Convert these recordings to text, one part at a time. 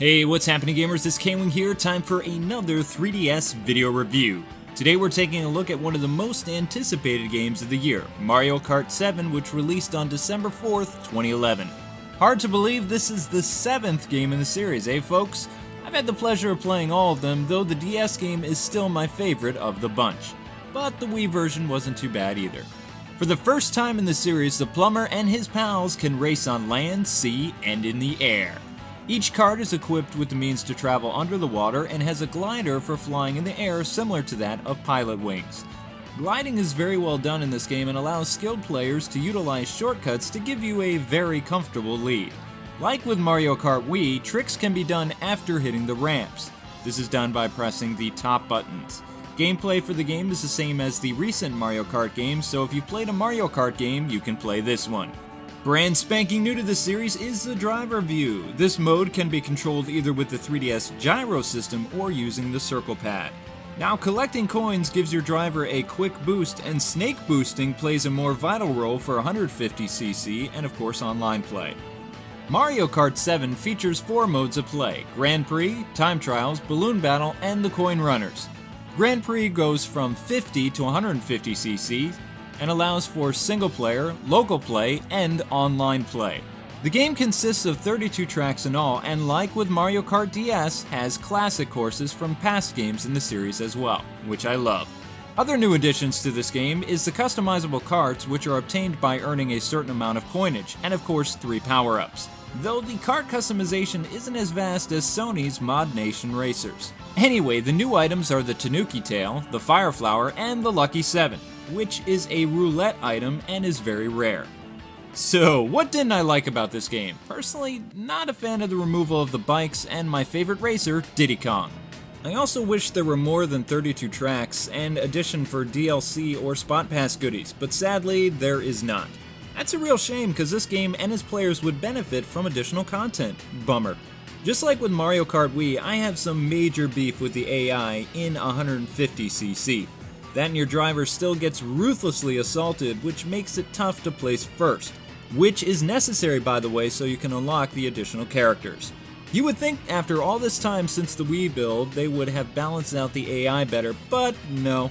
Hey, what's happening gamers? It's Kwing here, time for another 3DS video review. Today we're taking a look at one of the most anticipated games of the year, Mario Kart 7, which released on December 4th, 2011. Hard to believe this is the 7th game in the series, eh folks? I've had the pleasure of playing all of them, though the DS game is still my favorite of the bunch. But the Wii version wasn't too bad either. For the first time in the series, the plumber and his pals can race on land, sea, and in the air. Each kart is equipped with the means to travel under the water and has a glider for flying in the air similar to that of Pilot Wings. Gliding is very well done in this game and allows skilled players to utilize shortcuts to give you a very comfortable lead. Like with Mario Kart Wii, tricks can be done after hitting the ramps. This is done by pressing the top buttons. Gameplay for the game is the same as the recent Mario Kart games, so if you played a Mario Kart game, you can play this one. Brand spanking new to the series is the driver view. This mode can be controlled either with the 3DS gyro system or using the circle pad. Now, collecting coins gives your driver a quick boost, and snake boosting plays a more vital role for 150cc and of course online play. Mario Kart 7 features 4 modes of play: Grand Prix, Time Trials, Balloon Battle, and the Coin Runners. Grand Prix goes from 50 to 150cc, and allows for single player, local play, and online play. The game consists of 32 tracks in all, and like with Mario Kart DS, has classic courses from past games in the series as well, which I love. Other new additions to this game is the Customizable Karts, which are obtained by earning a certain amount of coinage, and of course 3 power-ups. Though the kart customization isn't as vast as Sony's Mod Nation Racers. Anyway, the new items are the Tanuki Tail, the Fire Flower, and the Lucky 7. Which is a roulette item and is very rare. So, what didn't I like about this game? Personally, not a fan of the removal of the bikes and my favorite racer, Diddy Kong. I also wish there were more than 32 tracks and addition for DLC or Spot Pass goodies, but sadly, there is not. That's a real shame because this game and its players would benefit from additional content. Bummer. Just like with Mario Kart Wii, I have some major beef with the AI in 150cc. Then your driver still gets ruthlessly assaulted, which makes it tough to place first, which is necessary by the way so you can unlock the additional characters. You would think after all this time since the Wii build they would have balanced out the AI better, but no.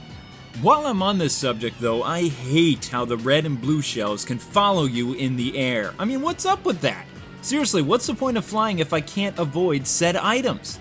While I'm on this subject though, I hate how the red and blue shells can follow you in the air. I mean, what's up with that? Seriously, what's the point of flying if I can't avoid said items?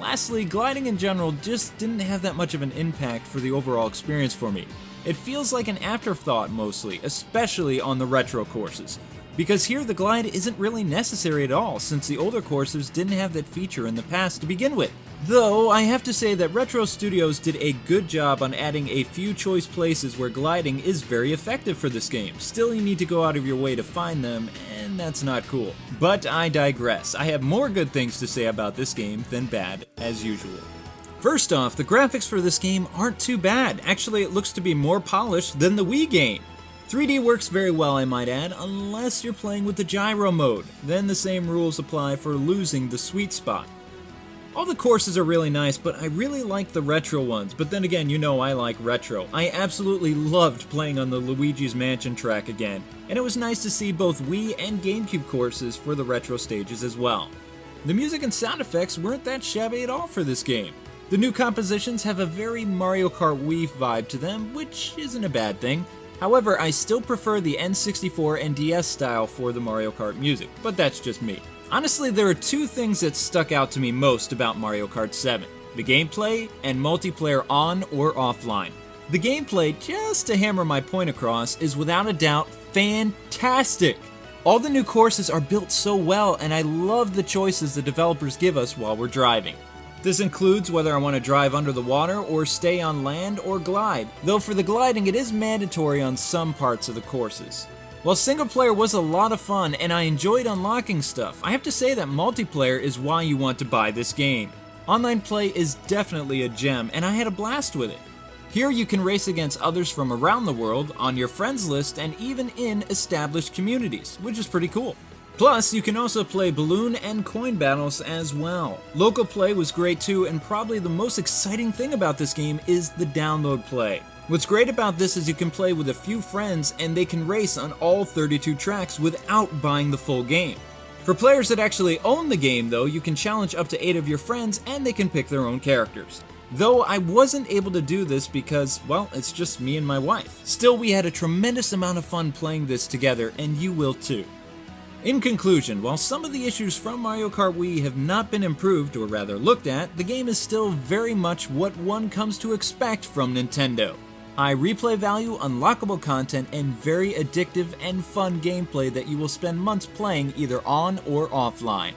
Lastly, gliding in general just didn't have that much of an impact for the overall experience for me. It feels like an afterthought mostly, especially on the retro courses. Because here the glide isn't really necessary at all, since the older courses didn't have that feature in the past to begin with. Though, I have to say that Retro Studios did a good job on adding a few choice places where gliding is very effective for this game. Still, you need to go out of your way to find them, and that's not cool. But I digress. I have more good things to say about this game than bad, as usual. First off, the graphics for this game aren't too bad. Actually, it looks to be more polished than the Wii game. 3D works very well, I might add, unless you're playing with the gyro mode. Then the same rules apply for losing the sweet spot. All the courses are really nice, but I really like the retro ones. But then again, you know I like retro. I absolutely loved playing on the Luigi's Mansion track again, and it was nice to see both Wii and GameCube courses for the retro stages as well. The music and sound effects weren't that shabby at all for this game. The new compositions have a very Mario Kart Wii vibe to them, which isn't a bad thing. However, I still prefer the N64 and DS style for the Mario Kart music, but that's just me. Honestly, there are 2 things that stuck out to me most about Mario Kart 7. The gameplay and multiplayer on or offline. The gameplay, just to hammer my point across, is without a doubt fantastic. All the new courses are built so well, and I love the choices the developers give us while we're driving. This includes whether I want to drive under the water or stay on land or glide, though for the gliding it is mandatory on some parts of the courses. While single player was a lot of fun and I enjoyed unlocking stuff, I have to say that multiplayer is why you want to buy this game. Online play is definitely a gem and I had a blast with it. Here you can race against others from around the world, on your friends list, and even in established communities, which is pretty cool. Plus, you can also play balloon and coin battles as well. Local play was great too, and probably the most exciting thing about this game is the download play. What's great about this is you can play with a few friends and they can race on all 32 tracks without buying the full game. For players that actually own the game though, you can challenge up to 8 of your friends and they can pick their own characters. Though I wasn't able to do this because, well, it's just me and my wife. Still, we had a tremendous amount of fun playing this together, and you will too. In conclusion, while some of the issues from Mario Kart Wii have not been improved, or rather looked at, the game is still very much what one comes to expect from Nintendo. High replay value, unlockable content, and very addictive and fun gameplay that you will spend months playing either on or offline.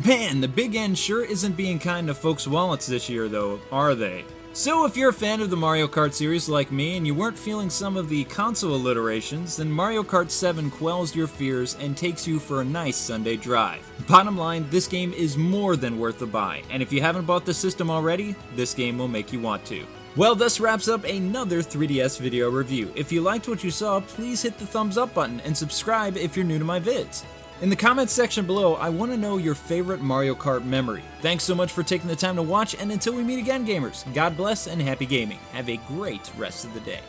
Man, the big N sure isn't being kind to folks' wallets this year though, are they? So if you're a fan of the Mario Kart series like me and you weren't feeling some of the console alliterations, then Mario Kart 7 quells your fears and takes you for a nice Sunday drive. Bottom line, this game is more than worth the buy, and if you haven't bought the system already, this game will make you want to. Well, this wraps up another 3DS video review. If you liked what you saw, please hit the thumbs up button and subscribe if you're new to my vids. In the comments section below, I want to know your favorite Mario Kart memory. Thanks so much for taking the time to watch, and until we meet again, gamers, God bless and happy gaming. Have a great rest of the day.